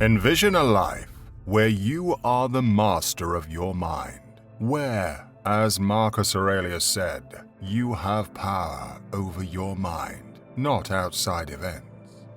Envision a life where you are the master of your mind, where, as Marcus Aurelius said, you have power over your mind, not outside events.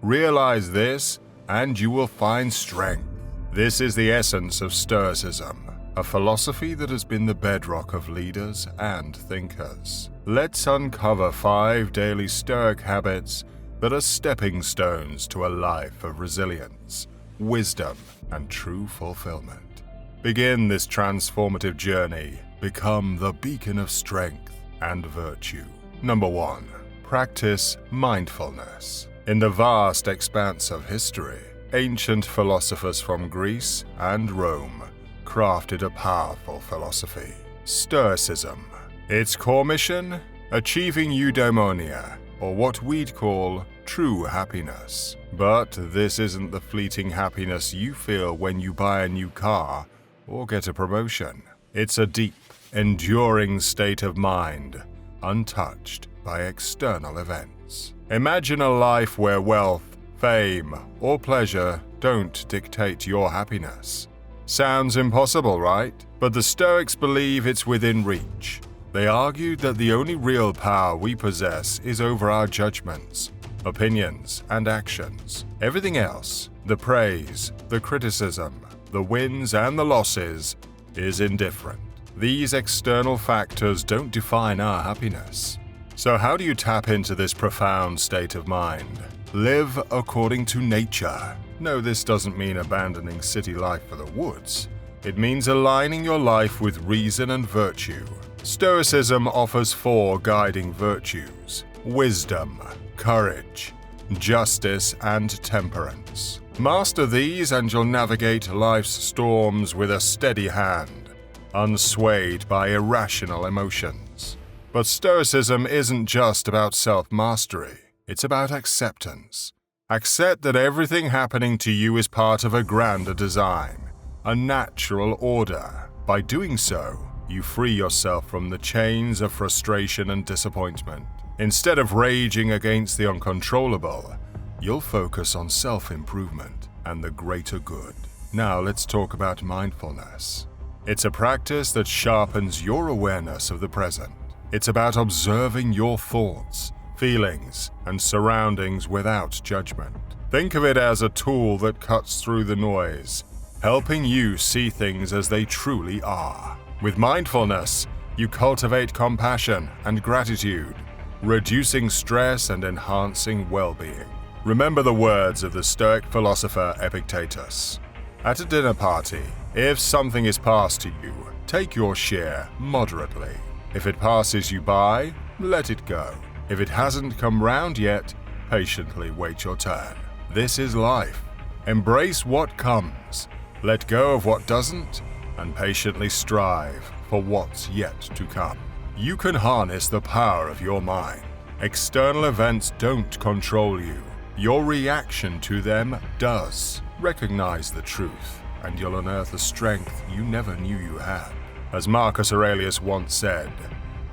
Realize this, and you will find strength. This is the essence of Stoicism, a philosophy that has been the bedrock of leaders and thinkers. Let's uncover 5 daily Stoic habits that are stepping stones to a life of resilience, wisdom, and true fulfillment. Begin this transformative journey. Become the beacon of strength and virtue. Number 1. Practice mindfulness. In the vast expanse of history, ancient philosophers from Greece and Rome crafted a powerful philosophy, Stoicism. Its core mission? Achieving eudaimonia, or what we'd call true happiness. But this isn't the fleeting happiness you feel when you buy a new car or get a promotion. It's a deep, enduring state of mind, untouched by external events. Imagine a life where wealth, fame, or pleasure don't dictate your happiness. Sounds impossible, right? But the Stoics believe it's within reach. They argued that the only real power we possess is over our judgments, opinions, and actions. Everything else, the praise, the criticism, the wins and the losses, is indifferent. These external factors don't define our happiness. So how do you tap into this profound state of mind? Live according to nature. No, this doesn't mean abandoning city life for the woods. It means aligning your life with reason and virtue. Stoicism offers 4 guiding virtues: wisdom, courage, justice, and temperance. Master these and you'll navigate life's storms with a steady hand, unswayed by irrational emotions. But Stoicism isn't just about self-mastery. It's about acceptance. Accept that everything happening to you is part of a grander design, a natural order. By doing so, you free yourself from the chains of frustration and disappointment. Instead of raging against the uncontrollable, you'll focus on self-improvement and the greater good. Now let's talk about mindfulness. It's a practice that sharpens your awareness of the present. It's about observing your thoughts, feelings, and surroundings without judgment. Think of it as a tool that cuts through the noise, helping you see things as they truly are. With mindfulness, you cultivate compassion and gratitude, reducing stress and enhancing well-being. Remember the words of the Stoic philosopher Epictetus. At a dinner party, if something is passed to you, take your share moderately. If it passes you by, let it go. If it hasn't come round yet, patiently wait your turn. This is life. Embrace what comes, let go of what doesn't, and patiently strive for what's yet to come. You can harness the power of your mind. External events don't control you. Your reaction to them does. Recognize the truth, and you'll unearth a strength you never knew you had. As Marcus Aurelius once said,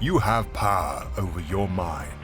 you have power over your mind,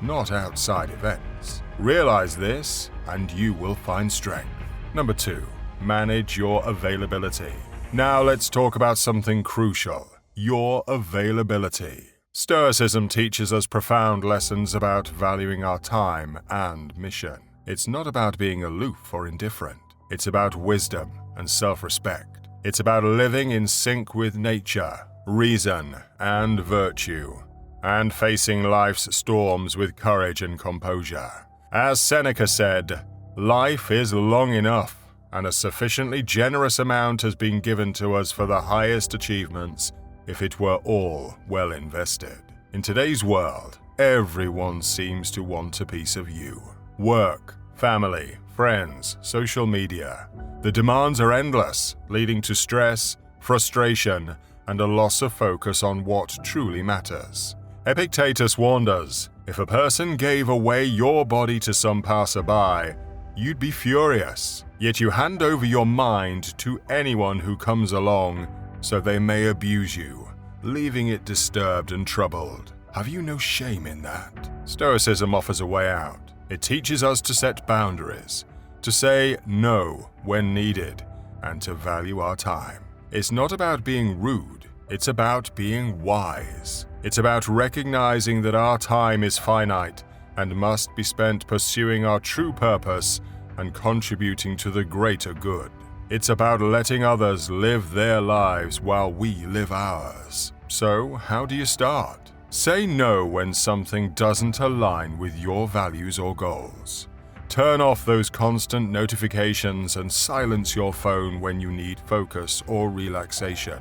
not outside events. Realize this, and you will find strength. Number 2, manage your availability. Now let's talk about something crucial: your availability. Stoicism teaches us profound lessons about valuing our time and mission. It's not about being aloof or indifferent. It's about wisdom and self-respect. It's about living in sync with nature, reason, and virtue, and facing life's storms with courage and composure. As Seneca said, life is long enough, and a sufficiently generous amount has been given to us for the highest achievements if it were all well invested. In today's world, everyone seems to want a piece of you. Work, family, friends, social media. The demands are endless, leading to stress, frustration, and a loss of focus on what truly matters. Epictetus warned us, if a person gave away your body to some passerby, you'd be furious. Yet you hand over your mind to anyone who comes along, so they may abuse you, leaving it disturbed and troubled. Have you no shame in that? Stoicism offers a way out. It teaches us to set boundaries, to say no when needed, and to value our time. It's not about being rude, it's about being wise. It's about recognizing that our time is finite and must be spent pursuing our true purpose and contributing to the greater good. It's about letting others live their lives while we live ours. So, how do you start? Say no when something doesn't align with your values or goals. Turn off those constant notifications and silence your phone when you need focus or relaxation.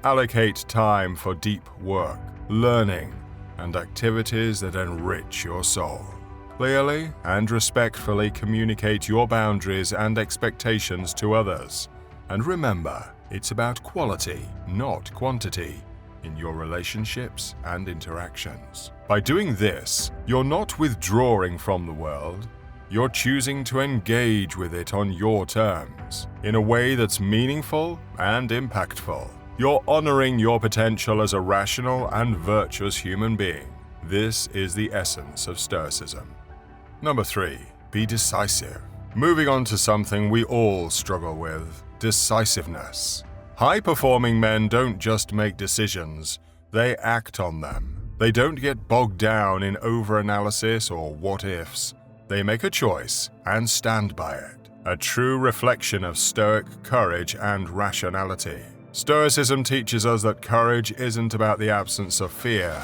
Allocate time for deep work, learning, and activities that enrich your soul. Clearly and respectfully communicate your boundaries and expectations to others. And remember, it's about quality, not quantity, in your relationships and interactions. By doing this, you're not withdrawing from the world. You're choosing to engage with it on your terms, in a way that's meaningful and impactful. You're honoring your potential as a rational and virtuous human being. This is the essence of Stoicism. Number 3, be decisive. Moving on to something we all struggle with, decisiveness. High-performing men don't just make decisions, they act on them. They don't get bogged down in over-analysis or what-ifs. They make a choice and stand by it, a true reflection of Stoic courage and rationality. Stoicism teaches us that courage isn't about the absence of fear,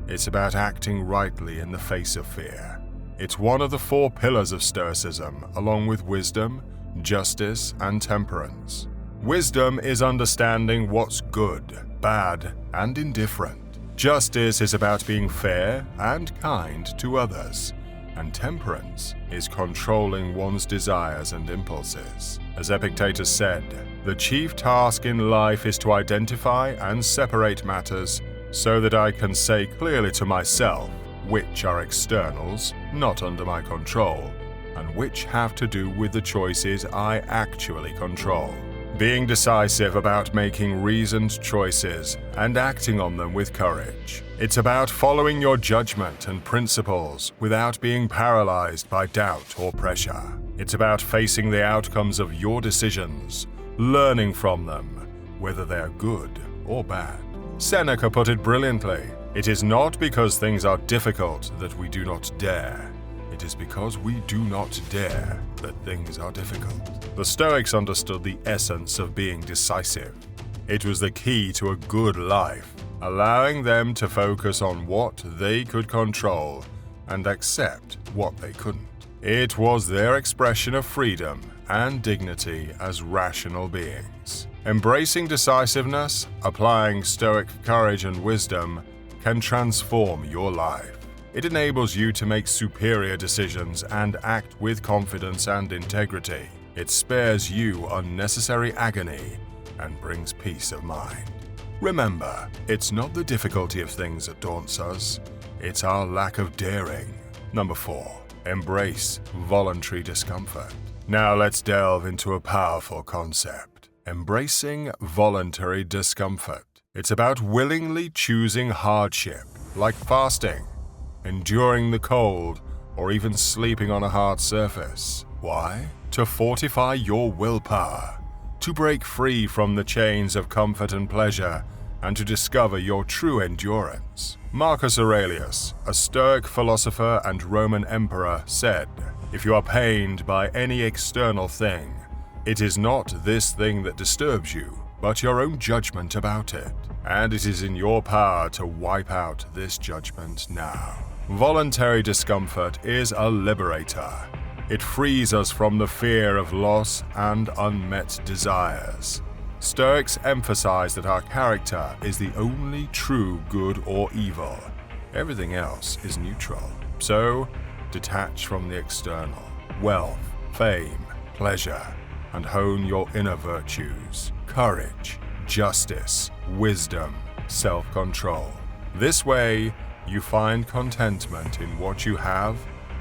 it's about acting rightly in the face of fear. It's one of the 4 pillars of Stoicism, along with wisdom, justice, and temperance. Wisdom is understanding what's good, bad, and indifferent. Justice is about being fair and kind to others. And temperance is controlling one's desires and impulses. As Epictetus said, the chief task in life is to identify and separate matters so that I can say clearly to myself which are externals, not under my control, and which have to do with the choices I actually control. Being decisive about making reasoned choices and acting on them with courage. It's about following your judgment and principles without being paralyzed by doubt or pressure. It's about facing the outcomes of your decisions, learning from them, whether they're good or bad. Seneca put it brilliantly. It is not because things are difficult that we do not dare. It is because we do not dare that things are difficult. The Stoics understood the essence of being decisive. It was the key to a good life, allowing them to focus on what they could control and accept what they couldn't. It was their expression of freedom and dignity as rational beings. Embracing decisiveness, applying Stoic courage and wisdom, can transform your life. It enables you to make superior decisions and act with confidence and integrity. It spares you unnecessary agony and brings peace of mind. Remember, it's not the difficulty of things that daunts us, it's our lack of daring. Number 4, embrace voluntary discomfort. Now let's delve into a powerful concept. Embracing voluntary discomfort. It's about willingly choosing hardship, like fasting, enduring the cold, or even sleeping on a hard surface. Why? To fortify your willpower, to break free from the chains of comfort and pleasure, and to discover your true endurance. Marcus Aurelius, a Stoic philosopher and Roman emperor, said, "If you are pained by any external thing, it is not this thing that disturbs you, but your own judgment about it, and it is in your power to wipe out this judgment now." Voluntary discomfort is a liberator. It frees us from the fear of loss and unmet desires. Stoics emphasize that our character is the only true good or evil. Everything else is neutral. So, detach from the external, wealth, fame, pleasure, and hone your inner virtues, courage, justice, wisdom, self-control. This way, you find contentment in what you have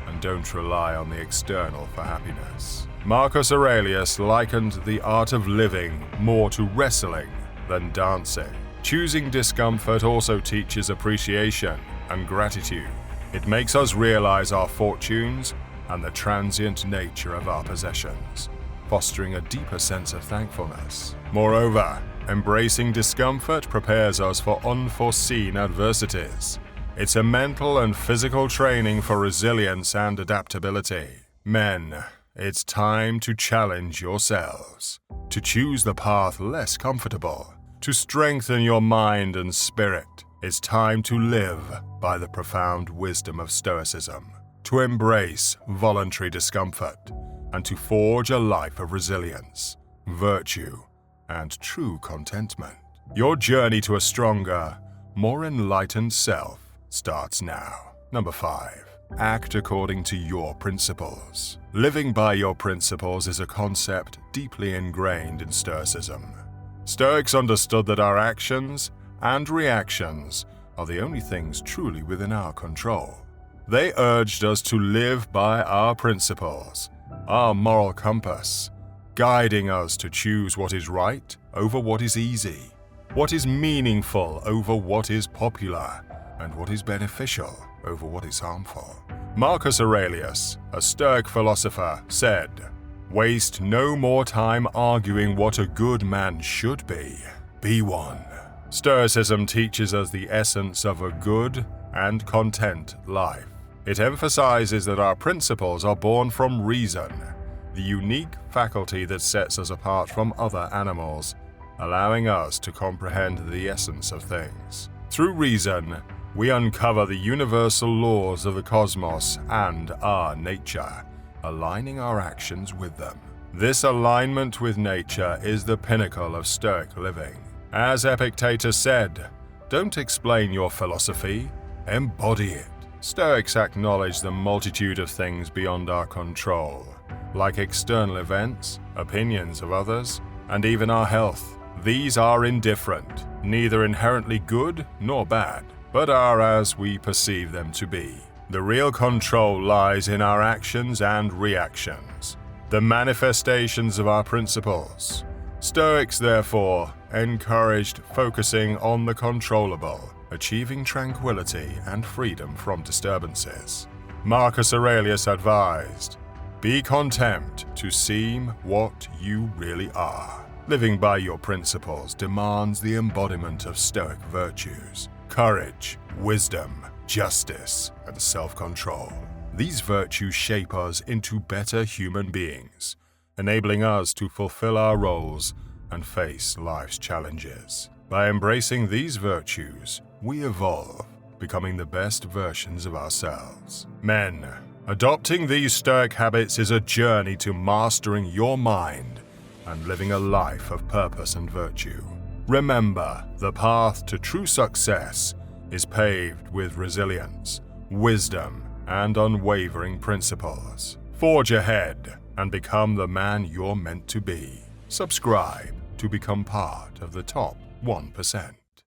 and don't rely on the external for happiness. Marcus Aurelius likened the art of living more to wrestling than dancing. Choosing discomfort also teaches appreciation and gratitude. It makes us realize our fortunes and the transient nature of our possessions, fostering a deeper sense of thankfulness. Moreover, embracing discomfort prepares us for unforeseen adversities. It's a mental and physical training for resilience and adaptability. Men, it's time to challenge yourselves, to choose the path less comfortable, to strengthen your mind and spirit. It's time to live by the profound wisdom of Stoicism, to embrace voluntary discomfort, and to forge a life of resilience, virtue, and true contentment. Your journey to a stronger, more enlightened self starts now. Number 5. Act according to your principles. Living by your principles is a concept deeply ingrained in Stoicism. Stoics understood that our actions and reactions are the only things truly within our control. They urged us to live by our principles, our moral compass, guiding us to choose what is right over what is easy, what is meaningful over what is popular, and what is beneficial over what is harmful. Marcus Aurelius, a Stoic philosopher, said, "Waste no more time arguing what a good man should be. Be one." Stoicism teaches us the essence of a good and content life. It emphasizes that our principles are born from reason, the unique faculty that sets us apart from other animals, allowing us to comprehend the essence of things. Through reason, we uncover the universal laws of the cosmos and our nature, aligning our actions with them. This alignment with nature is the pinnacle of Stoic living. As Epictetus said, "Don't explain your philosophy, embody it." Stoics acknowledge the multitude of things beyond our control, like external events, opinions of others, and even our health. These are indifferent, neither inherently good nor bad, but are as we perceive them to be. The real control lies in our actions and reactions, the manifestations of our principles. Stoics, therefore, encouraged focusing on the controllable, achieving tranquility and freedom from disturbances. Marcus Aurelius advised, "Be content to seem what you really are." Living by your principles demands the embodiment of Stoic virtues: courage, wisdom, justice, and self-control. These virtues shape us into better human beings, enabling us to fulfill our roles and face life's challenges. By embracing these virtues, we evolve, becoming the best versions of ourselves. Men, adopting these Stoic habits is a journey to mastering your mind and living a life of purpose and virtue. Remember, the path to true success is paved with resilience, wisdom, and unwavering principles. Forge ahead and become the man you're meant to be. Subscribe to become part of the top 1%.